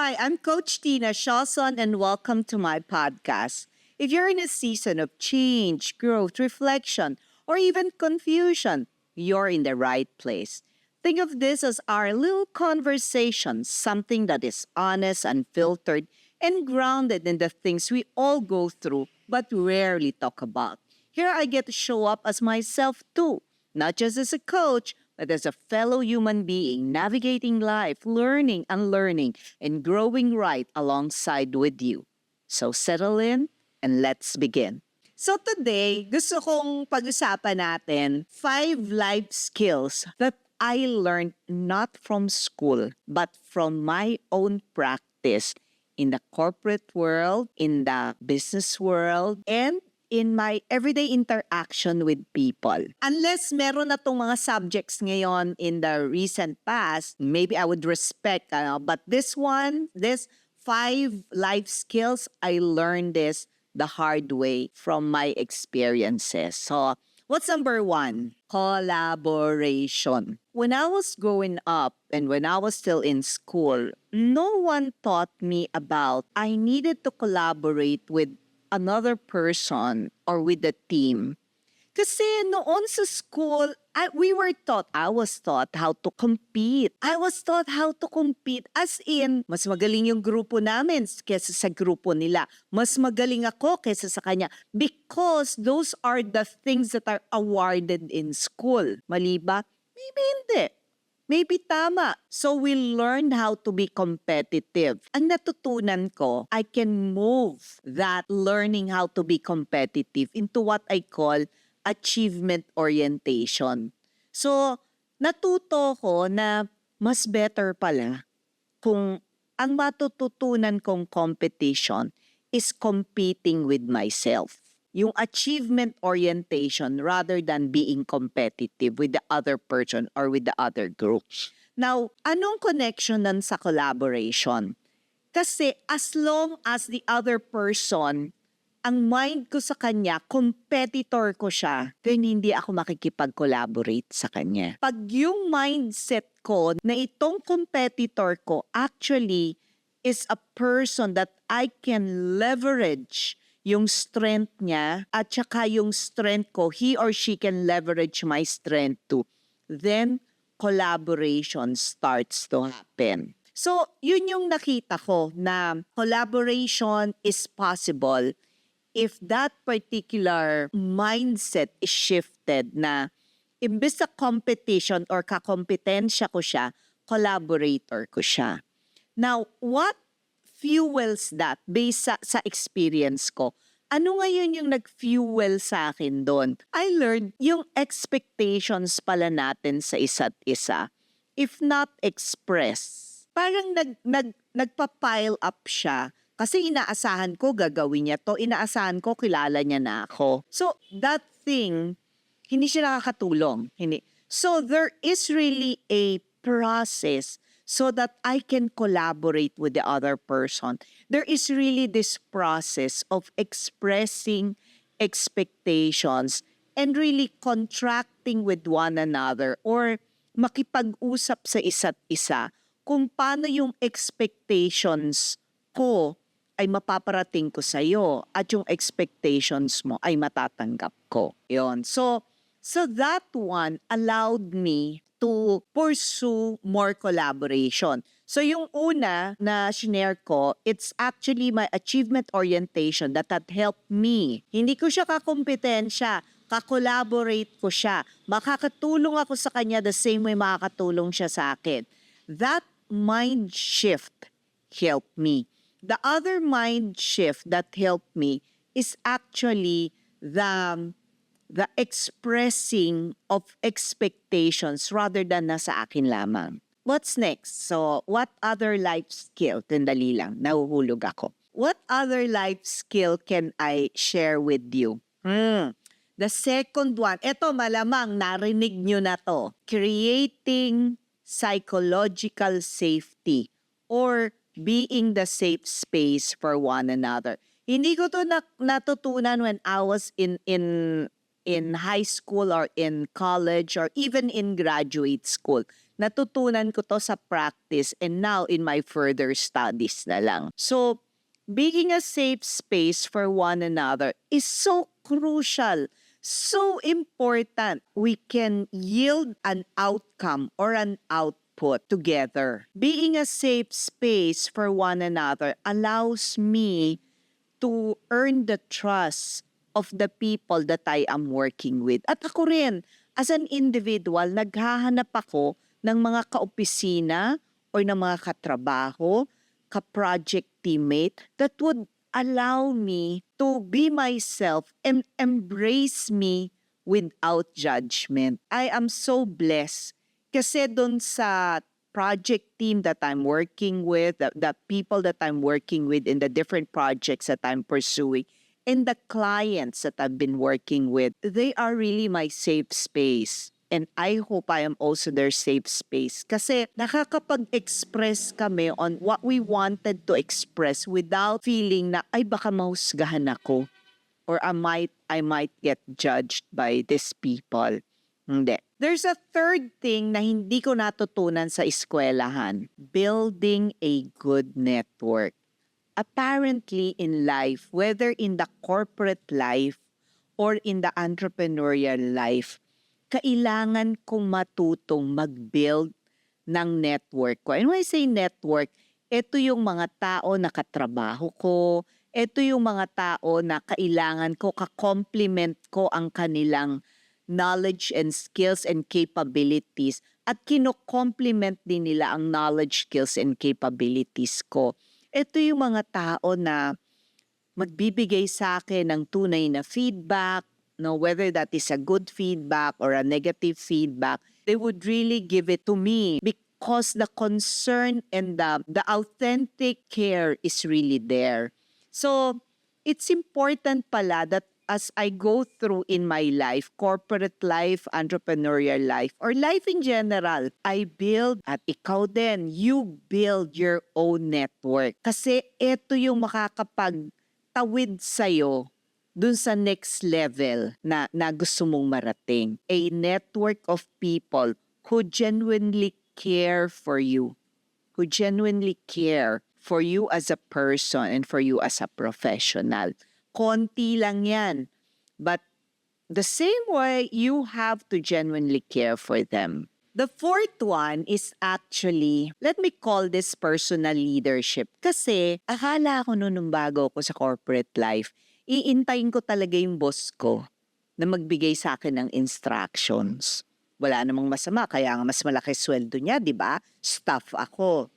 Hi, I'm Coach Tina Shawson, and welcome to my podcast. If you're in a season of change, growth, reflection, or even confusion, you're in the right place. Think of this as our little conversation, something that is honest, unfiltered, and grounded in the things we all go through but rarely talk about. Here I get to show up as myself too, not just as a coach, but as a fellow human being navigating life, learning, unlearning, and growing right alongside with you. So settle in and let's begin. So today, gusto kong pag-usapan natin 5 life skills that I learned not from school, but from my own practice in the corporate world, in the business world, and in my everyday interaction with people. Unless meron na tong mga subjects ngayon in the recent past, maybe I would respect, but this 5 life skills, I learned this the hard way from my experiences. So, what's number 1? Collaboration. When I was growing up and when I was still in school, no one taught me about I needed to collaborate with another person or with the team. Kasi noon sa school, I was taught how to compete. I was taught how to compete as in, mas magaling yung grupo namin kesa sa grupo nila. Mas magaling ako kesa sa kanya because those are the things that are awarded in school. Mali ba? Maybe hindi. Maybe tama. So we learned how to be competitive. Ang natutunan ko, I can move that learning how to be competitive into what I call achievement orientation. So, natuto ko na mas better pala kung ang matututunan kong competition is competing with myself. Yung achievement orientation rather than being competitive with the other person or with the other group. Now, anong connection nun sa collaboration? Kasi as long as the other person, ang mind ko sa kanya, competitor ko siya, then hindi ako makikipag-collaborate sa kanya. Pag yung mindset ko na itong competitor ko actually is a person that I can leverage yung strength niya at saka yung strength ko, he or she can leverage my strength too. Then, collaboration starts to happen. So, yun yung nakita ko na collaboration is possible if that particular mindset is shifted na imbes sa competition or kakompetensya ko siya, collaborator ko siya. Now, what fuels that based sa experience ko? Ano ngayon yung nag-fuel sa akin doon? I learned yung expectations pala natin sa isa't isa, if not express. Parang nagpa-pile up siya. Kasi inaasahan ko gagawin niya to, inaasahan ko kilala niya na ako. So that thing, hindi siya nakakatulong. Hindi. So there is really a process so that I can collaborate with the other person. There is really this process of expressing expectations and really contracting with one another or makipag-usap sa isa't isa kung paano yung expectations ko ay mapaparating ko sa iyo at yung expectations mo ay matatanggap ko. Yun. So that one allowed me to pursue more collaboration. So yung una na shinare ko, it's actually my achievement orientation that had helped me. Hindi ko siya kakompetensya, kakolaborate ko siya. Makakatulong ako sa kanya the same way makakatulong siya sa akin. That mind shift helped me. The other mind shift that helped me is actually the expressing of expectations rather than nasa akin lamang. What's next? So, what other life skill? Tandali lang, nahuhulog ako. What other life skill can I share with you? The second one, eto malamang narinig nyo na to. Creating psychological safety or being the safe space for one another. Hindi ko to natutunan when I was in high school or in college or even in graduate school. Natutunan ko to sa practice and now in my further studies na lang. So, being a safe space for one another is so crucial, so important. We can yield an outcome or an output together. Being a safe space for one another allows me to earn the trust of the people that I am working with. At ako rin, as an individual, naghahanap ako ng mga kaopisina or ng mga katrabaho, ka-project teammate that would allow me to be myself and embrace me without judgment. I am so blessed kasi doon sa project team that I'm working with, the people that I'm working with in the different projects that I'm pursuing, and the clients that I've been working with, they are really my safe space. And I hope I am also their safe space. Kasi nakakapag-express kami on what we wanted to express without feeling na, ay baka mahusgahan ako. Or I might get judged by these people. Hindi. There's a third thing na hindi ko natutunan sa eskwelahan. Building a good network. Apparently in life, whether in the corporate life or in the entrepreneurial life, kailangan kong matutong mag-build ng network ko. And when I say network, ito yung mga tao na katrabaho ko, ito yung mga tao na kailangan ko, ka-complement ko ang kanilang knowledge and skills and capabilities at kino-complement din nila ang knowledge, skills, and capabilities ko. Ito yung mga tao na magbibigay sa akin ng tunay na feedback, no, whether that is a good feedback or a negative feedback, they would really give it to me because the concern and the authentic care is really there. So, it's important pala that as I go through in my life, corporate life, entrepreneurial life, or life in general, I build at ikaw din, you build your own network. Kasi ito yung makakapagtawid sa'yo dun sa next level na gusto mong marating. A network of people who genuinely care for you, who genuinely care for you as a person and for you as a professional. Konti lang yan. But the same way, you have to genuinely care for them. The fourth one is actually, let me call this personal leadership. Kasi akala ko nung bago ko sa corporate life, iintayin ko talaga yung boss ko na magbigay sa akin ng instructions. Wala namang masama, kaya nga mas malaki sweldo niya, di ba? Staff ako.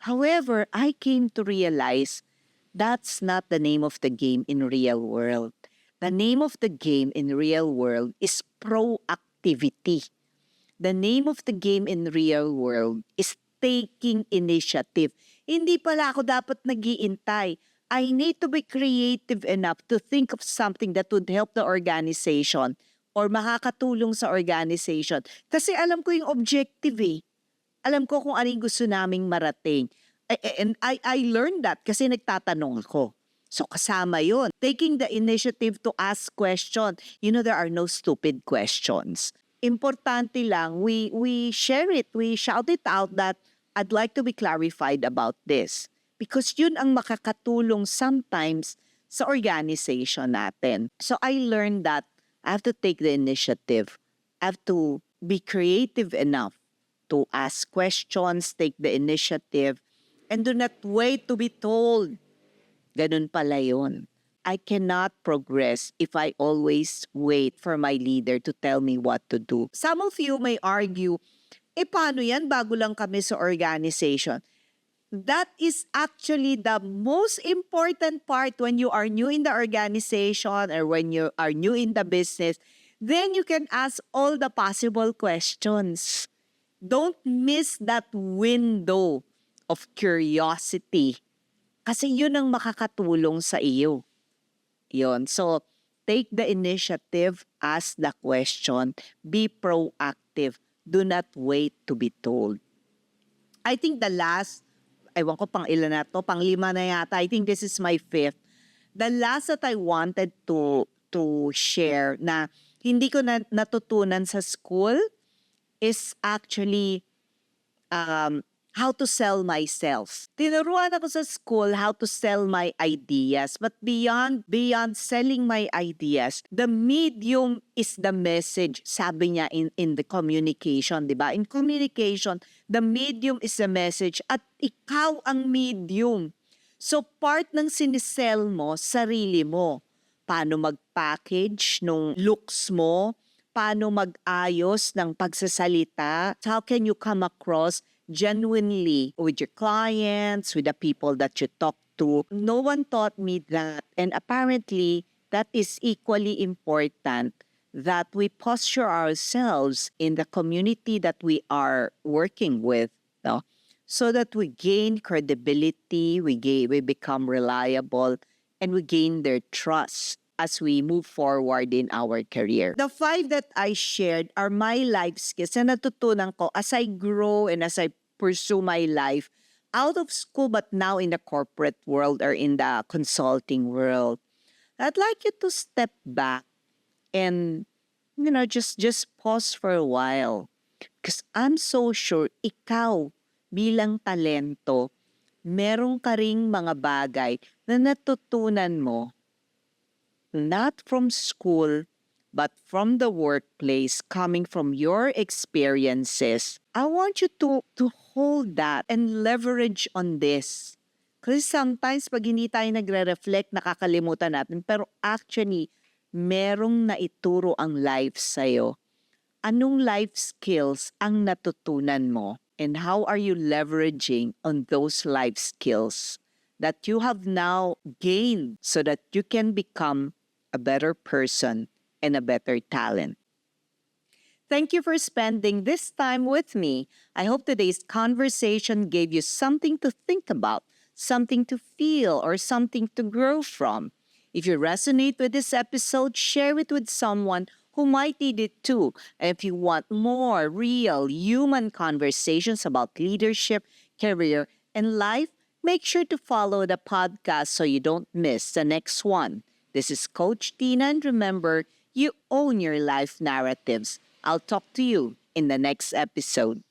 However, I came to realize that's not the name of the game in real world. The name of the game in real world is proactivity. The name of the game in real world is taking initiative. Hindi pala ako dapat nag-iintay. I need to be creative enough to think of something that would help the organization or makakatulong sa organization. Kasi alam ko yung objective eh. Alam ko kung ano yung gusto naming marating. And I learned that kasi nagtatanong ako. So kasama yun. Taking the initiative to ask questions. You know, there are no stupid questions. Importante lang, we share it, we shout it out that I'd like to be clarified about this. Because yun ang makakatulong sometimes sa organization natin. So I learned that I have to take the initiative. I have to be creative enough to ask questions, take the initiative, and do not wait to be told. Ganun pala yun. I cannot progress if I always wait for my leader to tell me what to do. Some of you may argue, paano yan bago lang kami sa organization? That is actually the most important part when you are new in the organization or when you are new in the business. Then you can ask all the possible questions. Don't miss that window of curiosity. Kasi yun ang makakatulong sa iyo. Yun. So, take the initiative, ask the question, be proactive. Do not wait to be told. I think the last, ewan ko pang ilan na to, pang 5 na yata. I think this is my 5th. The last that I wanted to share na hindi ko natutunan sa school is actually how to sell myself. Tinuruan ako sa school how to sell my ideas. But beyond selling my ideas, the medium is the message. Sabi niya in the communication, di ba? In communication, the medium is the message at ikaw ang medium. So part ng sinisell mo, sarili mo. Paano mag-package nung looks mo, paano mag-ayos ng pagsasalita, how can you come across genuinely with your clients, with the people that you talk to. No one taught me that. And apparently, that is equally important that we posture ourselves in the community that we are working with, no? So that we gain credibility, we become reliable, and we gain their trust as we move forward in our career. The 5 that I shared are my life skills na natutunan ko as I grow and as I pursue my life out of school but now in the corporate world or in the consulting world. I'd like you to step back and, just pause for a while. Because I'm so sure ikaw bilang talento, meron ka ring mga bagay na natutunan mo not from school, but from the workplace, coming from your experiences. I want you to hold that and leverage on this. Kasi sometimes pag hindi tayo nagre-reflect, nakakalimutan natin. Pero actually, merong naituro ang life sa'yo. Anong life skills ang natutunan mo? And how are you leveraging on those life skills that you have now gained so that you can become a better person and a better talent? Thank you for spending this time with me. I hope today's conversation gave you something to think about, something to feel, or something to grow from. If you resonate with this episode, share it with someone who might need it too. And if you want more real human conversations about leadership, career, and life, make sure to follow the podcast so you don't miss the next one. This is Coach Tina, and remember, you own your life narratives. I'll talk to you in the next episode.